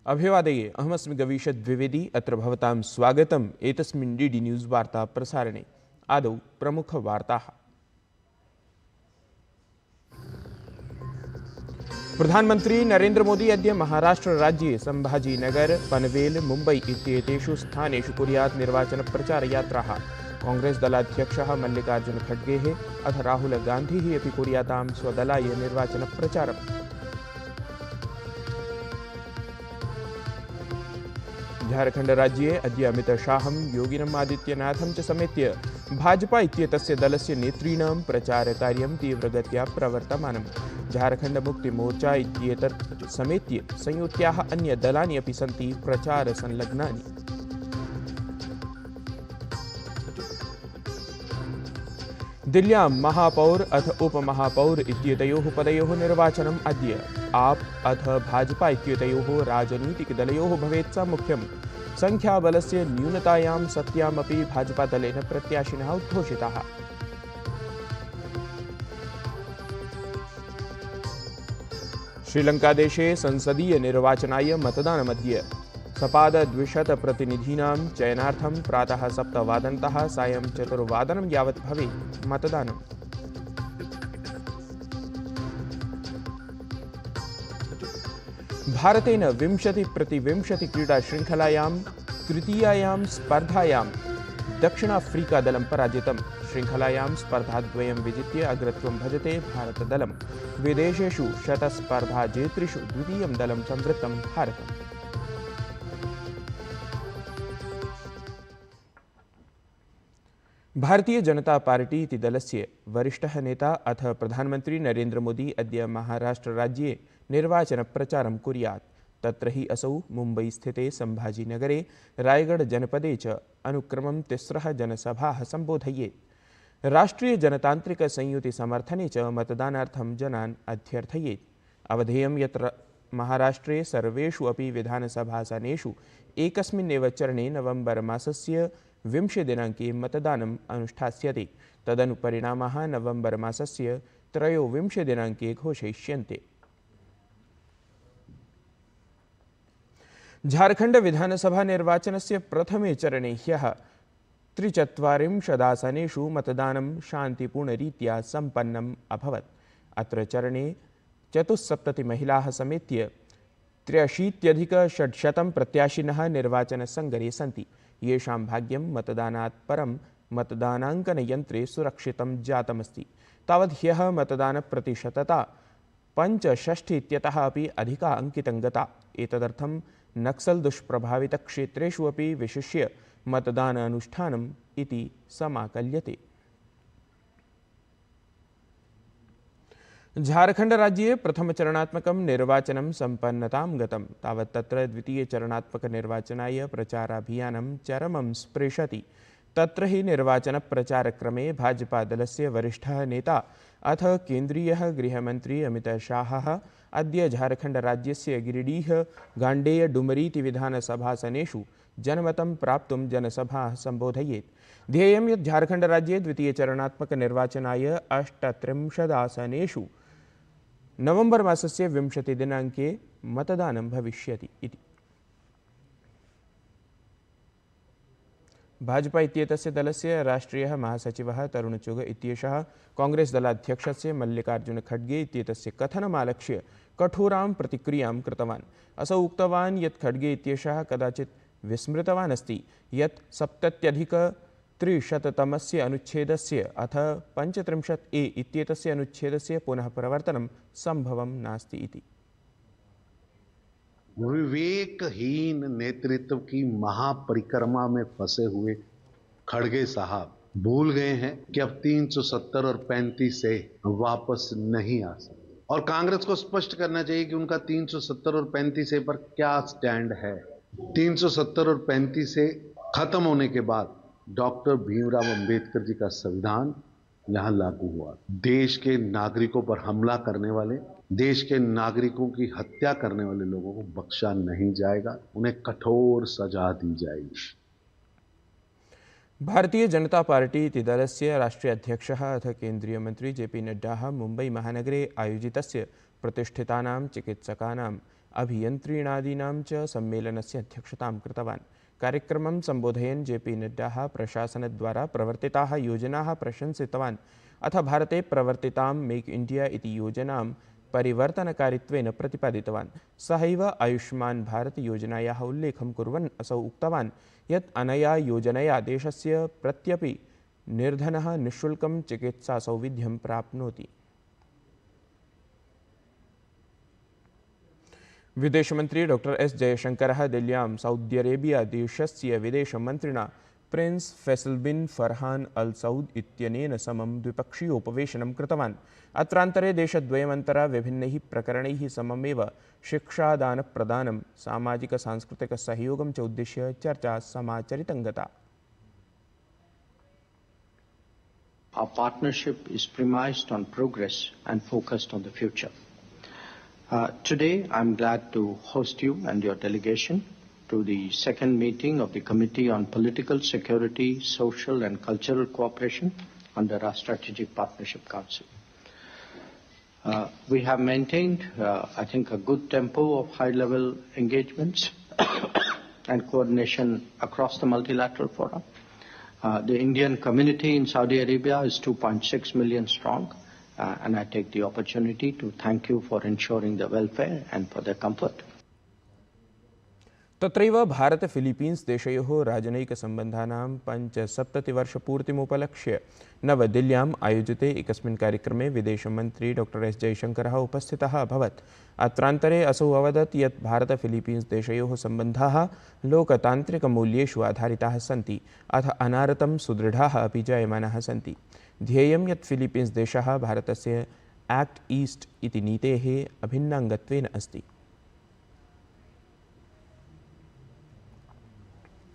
अभिवादये अहमस्मि गवीश द्विवेदी अत्र भवतां स्वागतम् एतस्मिन् डीडी न्यूज़ वार्ता प्रसारणे। आदौ प्रमुखवार्ताः। प्रधानमन्त्री नरेन्द्र मोदी अद्य महाराष्ट्रराज्ये सम्भाजीनगर पनवेल मुम्बै इत्येतेषु स्थानेषु कुर्यात् निर्वाचनप्रचारयात्राः। कांग्रेसदलाध्यक्षः मल्लिकार्जुन खड्गेः अथ राहुल गान्धिः अपि कुर्यातां स्वदलाय निर्वाचनप्रचारम्। झारखंड राज्ये अद्य अमित शाहं योगिनम् आदित्यनाथं च समेत्य भाजपा इत्येतस्य दलस्य नेतॄणां प्रचारकार्यं तीव्रगत्या प्रवर्तमानम्। झारखंड मुक्ति मोर्चा इत्येतत् समेत्य संयुत्याः अन्यदलानि अपि सन्ति प्रचारसंलग्नानि। दिल्ल्यां महापौर अथ उपमहापौर इत्येतयोः पदयोः निर्वाचनम् अद्य आप अथ भाजपा इत्येतयोः राजनीतिकदलयोः भवेत् स मुख्यम्। संख्याबलस्य न्यूनतायां सत्यामपि भाजपादलेन प्रत्याशिनः उद्घोषिताः। श्रीलङ्कादेशे संसदीय निर्वाचनाय मतदानमद्य। सपाद 200 प्रतिनिधीनां चयनार्थं प्रातः 7 वादनतः सायं 4 वादनं यावत् भवेत् मतदानम्। भारतेन 20-20 क्रीडाशृङ्खलायां तृतीयायां स्पर्धायां दक्षिणाफ्रीकादलं पराजितम्। श्रृङ्खलायां स्पर्धाद्वयं विजित्य अग्रत्वं भजते भारतदलम्। विदेशेषु शतस्पर्धाजेतृषु द्वितीयं दलं संवृत्तं भारतम्। भारतीय जनता पार्टी इति दलस्य वरिष्ठः नेता अथ प्रधानमन्त्री नरेन्द्र मोदी अद्य महाराष्ट्रराज्ये निर्वाचनप्रचारं कुर्यात्। तत्र हि असौ मुम्बईस्थिते सम्भाजीनगरे रायगढ़-जनपदे च अनुक्रमं 3 जनसभाः सम्बोधयेत्। राष्ट्रियजनतान्त्रिकसंयुतिसमर्थने च मतदानार्थं जनान् अध्यर्थयेत्। अवधेयं यत्र महाराष्ट्रे सर्वेषु अपि विधानसभासनेषु एकस्मिन्नेव चरणे नवम्बर मासस्य 20 दिनाङ्के मतदानम् अनुष्ठास्यते। तदनु परिणामाः नवम्बर मासस्य 23 दिनाङ्के घोषयिष्यन्ते। झारखंड विधानसभा निर्वाचनस्य प्रथमे चरणे ह्यः 43 आसनेषु मतदानं शान्तिपूर्णरीत्या सम्पन्नम् अभवत्। अत्र चरणे 74 महिलाः समेत्य 83,600 प्रत्याशिनः निर्वाचनसङ्गरे सन्ति। येषां भाग्यं मतदानात् परं मतदानाङ्कनयन्त्रे सुरक्षितं जातमस्ति। तावत् ह्यः मतदानप्रतिशतता 65 इत्यतः अपि अधिका अंकितं गता। एतदर्थं नक्सल दुष्प्रभावितक्षेत्रेषु अपि विशिष्य मतदानानुष्ठानम् इति समाकल्यते। झारखंड राज्ये प्रथमचरणात्मकं निर्वाचनं सम्पन्नतां गतं। तावत् तत्र द्वितीयचरणात्मकनिर्वाचनाय प्रचाराभियानं चरमं स्पृशति। तत्र हि निर्वाचनप्रचारक्रमे भाजपादलस्य वरिष्ठः नेता अथ केन्द्रीयः गृहमन्त्री अमित शाहः अद्य झारखण्डराज्यस्य गिरिडीह गाण्डेय डुमरीति विधानसभासनेषु जनमतं प्राप्तुं जनसभाः सम्बोधयेत्। ध्येयं यत् झारखण्डराज्ये द्वितीयचरणात्मकनिर्वाचनाय 38 आसनेषु नवम्बर मासस्य 20 दिनाङ्के मतदानं भविष्यति इति। भाजपा इत्येतस्य दलस्य राष्ट्रीयः महासचिवः तरुण चुग इत्येषः कांग्रेस दलाध्यक्षस्य मल्लिकार्जुन खड्गे इत्येतस्य कथनमालक्ष्य कठोरां प्रतिक्रियां कृतवान्। असौ उक्तवान् यत् खड्गे इत्येषः कदाचित् विस्मृतवान् अस्ति यत् 70-300 अनुच्छेदस्य अथ 35A इत्येतस्य अनुच्छेदस्य पुनः प्रवर्तनं संभवं नास्ति इति। विवेकहीन नेतृत्व की महापरिक्रमा में फंसे हुए खड़गे साहब भूल गए हैं कि अब 370 और 35 से वापस नहीं आ सकते। और कांग्रेस को स्पष्ट करना चाहिए कि उनका 370 और 35 पर क्या स्टैंड है। 370 और 35 से खत्म होने के बाद डॉक्टर भीमराव अंबेडकर जी का संविधान यहां लागू हुआ। देश के नागरिकों पर हमला करने वाले, देश के नागरिकों की हत्या करने वाले लोगों को बख्शा नहीं जाएगा, उन्हें कठोर सजा दी जाएगी। भारतीय जनता पार्टी इति दलस्य राष्ट्रीय अध्यक्षः अथ केन्द्रीयमन्त्री जेपी नड्डा मुम्बै महानगरे आयोजितस्य प्रतिष्ठितानां चिकित्सकानाम् अभियन्त्रीणादीनां च सम्मेलनस्य अध्यक्षतां कृतवान्। कार्यक्रमं सम्बोधयन् जेपी नड्डा प्रशासनद्वारा प्रवर्तिताः योजनाः प्रशंसितवान् अथ भारते प्रवर्तितां मेक इण्डिया इति योजनां परिवर्तनकारित्वेन प्रतिपादितवान्। सहैव आयुष्मान् भारत योजनायाः उल्लेखं कुर्वन् असौ उक्तवान् यत् अनया योजनया देशस्य प्रत्यपि निर्धनः निःशुल्कं चिकित्सासौविध्यं प्राप्नोति। विदेशमन्त्री डॉक्टर एस जयशंकरः दिल्ल्यां सऊदी अरेबिया देशस्य विदेशमन्त्रिणा प्रिन्स फैसल बिन फरहान अल सऊद इत्यनेन समं द्विपक्षीयोपवेशनं कृतवान्। अत्रान्तरे देशद्वयमन्तरा विभिन्नैः प्रकरणैः सममेव शिक्षादानप्रदानं सामाजिक-सांस्कृतिकसहयोगं च उद्दिश्य चर्चा समाचरितं गता। Our partnership is premised on progress and focused on the future. Today, I'm glad to host you and your delegation to the second meeting of the Committee on Political Security, Social and Cultural Cooperation under our Strategic Partnership Council. We have maintained, I think, a good tempo of high-level engagements and coordination across the multilateral forum. The Indian community in Saudi Arabia is 2.6 million strong, and I take the opportunity to thank you for ensuring their welfare and for their comfort. तत्रैव Bharat Philippines देशयोः राजनयिकसम्बन्धानां 75-वर्षपूर्तिमुपलक्ष्य नवदिल्ल्याम् आयोजिते एकस्मिन् कार्यक्रमे विदेशमन्त्री doctor S जयशंकरः उपस्थितः अभवत्। अत्रान्तरे असौ अवदत् यत् भारत फिलीपीन्स देशयोः सम्बन्धाः लोकतान्त्रिकमूल्येषु आधारिताः सन्ति अथ अनारतं सुदृढाः अपि जायमानाः सन्ति। ध्येयं यत् फिलीपीन्स देशः भारतस्य एक्ट ईस्ट इति नीतेः अभिन्नाङ्गत्वेन अस्ति।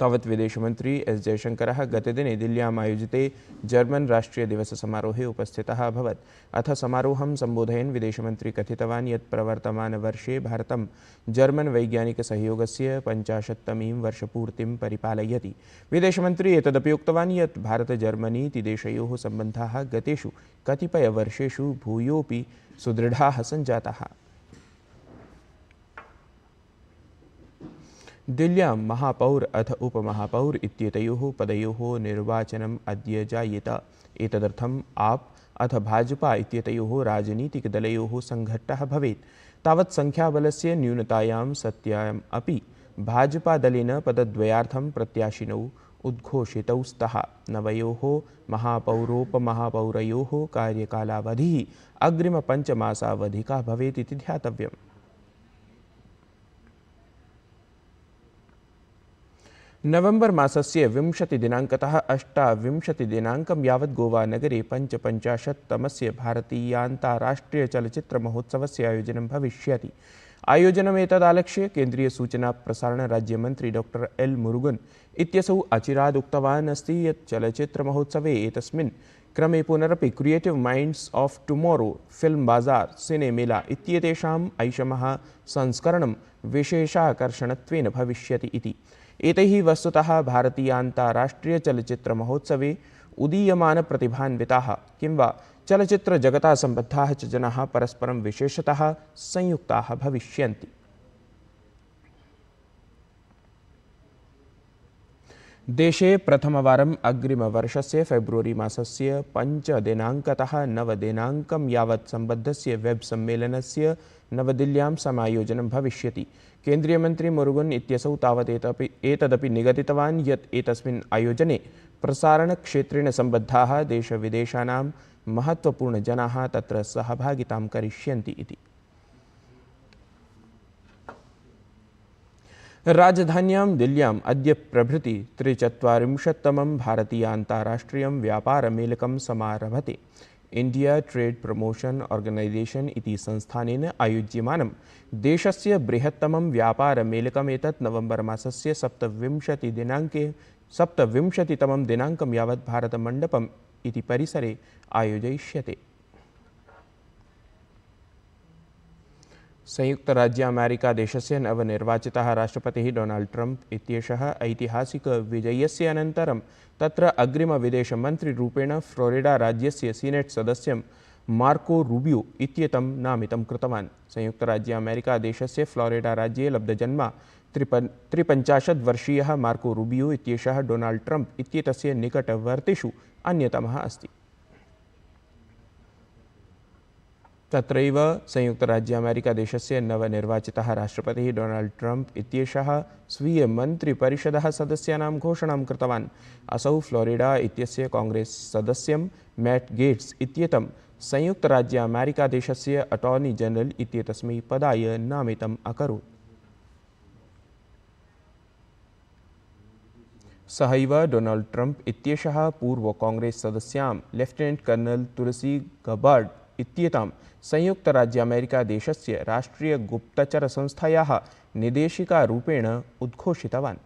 तावत् विदेशमन्त्री एस जयशंकरः गतदिने दिल्ल्याम् आयोजिते जर्मन राष्ट्रीय दिवस समारोहे उपस्थितः अभवत्। अथ समारोहं सम्बोधयन् विदेशमन्त्री कथितवान् यत् प्रवर्तमानवर्षे भारतं जर्मन वैज्ञानिकसहयोगस्य 50तमीं वर्षपूर्तिं परिपालयति। विदेशमन्त्री एतदपि उक्तवान् यत् भारत जर्मनी इति देशयोः सम्बन्धाः गतेषु कतिपयवर्षेषु भूयोऽपि सुदृढाः सञ्जाताः। दिल्ल्यां महापौर अथ उपमहापौर इत्येतयोः पदयोः निर्वाचनम् अद्य जायेत। एतदर्थम् आप अथ भाजपा इत्येतयोः राजनीतिकदलयोः संघट्टः भवेत्। तावत् संख्याबलस्य न्यूनतायां सत्याम् अपि भाजपादलेन पदद्वयार्थं प्रत्याशिनौ उद्घोषितौ स्तः। नवयोः महापौरोपमहापौरयोः कार्यकालावधिः अग्रिमपञ्चमासावधिकः भवेत् इति ध्यातव्यम्। नवंबर मासस्य 20 दिनाङ्कतः 28 दिनाङ्कं यावत् गोवानगरे 55तमस्य भारतीयान्ताराष्ट्रियचलच्चित्रमहोत्सवस्य आयोजनं भविष्यति। आयोजनमेतदालक्ष्य केन्द्रीयसूचनाप्रसारणराज्यमन्त्री डॉक्टर एल मुरुगन इत्यसौ अचिराद् उक्तवान् अस्ति यत् चलच्चित्रमहोत्सवे एतस्मिन् क्रमे पुनरपि creative minds of tomorrow, film बाजार, सिनेमेला इत्येतेषाम् ऐषमः संस्करणं विशेषाकर्षणत्वेन भविष्यति इति। एतैः वस्तुतः भारतीयान्ताराष्ट्रियचलच्चित्रमहोत्सवे उदीयमानप्रतिभान्विताः किं वा चलच्चित्रजगता सम्बद्धाः च जनाः परस्परं विशेषतः संयुक्ताः भविष्यन्ति। देशे प्रथमवारम् अग्रिमवर्षस्य फेब्रुवरी मासस्य 5 दिनाङ्कतः 9 दिनाङ्कं यावत् सम्बद्धस्य वेब सम्मेलनस्य नवदिल्ल्यां समायोजनं भविष्यति। केन्द्रीयमन्त्री मुरुगन इत्यसौ तावत् एतदपि निगदितवान् यत् एतस्मिन् आयोजने प्रसारणक्षेत्रेण सम्बद्धाः देशविदेशानां महत्त्वपूर्णजनाः तत्र सहभागितां करिष्यन्ति इति। राजधान्यां दिल्ल्याम् अद्य प्रभृति 43तमं भारतीयान्ताराष्ट्रियं व्यापारमेलकं समारभते। इंडिया ट्रेड प्रमोशन ऑर्गनाइजेशन इति संस्थानेन आयोज्यमानं देशस्य बृहत्तमं व्यापारमेलकमेतत् नवंबर मासस्य 27तमं दिनाङ्कं यावत् भारतमण्डपम् इति परिसरे आयोजयिष्यते। संयुक्तराज्य अमेरिकादेशस्य नवनिर्वाचितः राष्ट्रपतिः डोनाल्ड् ट्रम्प् इत्येषः ऐतिहासिकविजयस्य अनन्तरं तत्र अग्रिमविदेशमन्त्रिरूपेण फ्लोरिडाराज्यस्य सीनेट् सदस्यं मार्को रूबियो इत्येतं नामितं कृतवान्। संयुक्तराज्य अमेरिकादेशस्य फ्लोरिडाराज्ये लब्धजन्मा 53 वर्षीयः मार्को रूबियो इत्येषः डोनाल्ड् ट्रम्प् इत्येतस्य निकटवर्तिषु अन्यतमः अस्ति। तत्रैव संयुक्तराज्य अमेरिकादेशस्य नवनिर्वाचितः राष्ट्रपतिः डोनाल्ड् ट्रम्प् इत्येषः स्वीयमन्त्रिपरिषदः सदस्यानां घोषणां कृतवान्। असौ फ्लोरिडा इत्यस्य काङ्ग्रेस् सदस्यं मैट् गेट्स् इत्येतं संयुक्तराज्य अमेरिकादेशस्य अटार्नी जनरल् इत्येतस्मै पदाय नामितम् अकरोत्। सहैव डोनाल्ड् ट्रम्प् इत्येषः पूर्व काङ्ग्रेस् सदस्यां लेफ्टिनेण्ट् कर्नल् तुलसी गबार्ड् इत्येतां संयुक्तराज्य अमेरिकादेशस्य राष्ट्रियगुप्तचरसंस्थायाः निदेशिकारूपेण उद्घोषितवान्।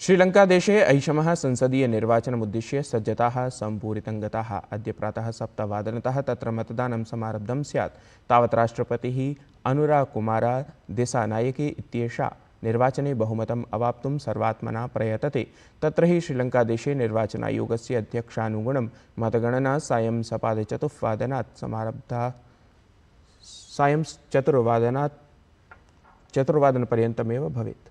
श्रीलङ्कादेशे ऐषमः संसदीयनिर्वाचनमुद्दिश्य सज्जताः सम्पूरितं गताः। अद्य प्रातः 7:00 तत्र मतदानं समारब्धं स्यात्। तावत् राष्ट्रपतिः अनुराकुमारा दिसानायके इत्येषा निर्वाचने बहुमतम् अवाप्तुं सर्वात्मना प्रयतते। तत्र हि श्रीलङ्कादेशे निर्वाचनायोगस्य अध्यक्षानुगुणं मतगणना सायं 4:15 समारब्धा। सायं 4:पर्यन्तमेव भवेत्।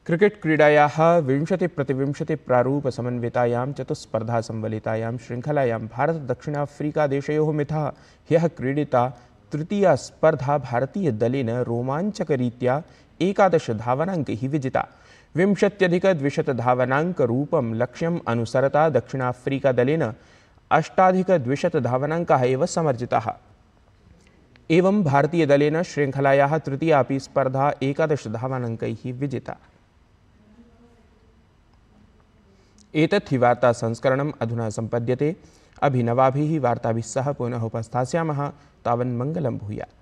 क्रिकेट क्रीडायाः 20-20 प्रारूपसमन्वितायां चतुस्पर्धासंवलितायां श्रृङ्खलायां भारत-दक्षिणाफ्रीकादेशयोः मिथः ह्यः क्रीडिता तृतीया स्पर्धा भारतीयदलेन रोमाञ्चकरीत्या 11 धावनाङ्कैः विजिता। 20-200 धावनाङ्करूपं लक्ष्यम् अनुसरता दक्षिणाफ्रीकादलेन 8-200 धावनाङ्काः एव समर्जिताः। एवं भारतीयदलेन श्रृङ्खलायाः तृतीयापि स्पर्धा 11 धावनाङ्कैः विजिता। एतत् हि वार्ता संस्करणम् अधुना सम्पद्यते। अभिनवाभिः वार्ताभिः सह पुनः उपस्थास्यामः। तावन् मङ्गलं भूयात्।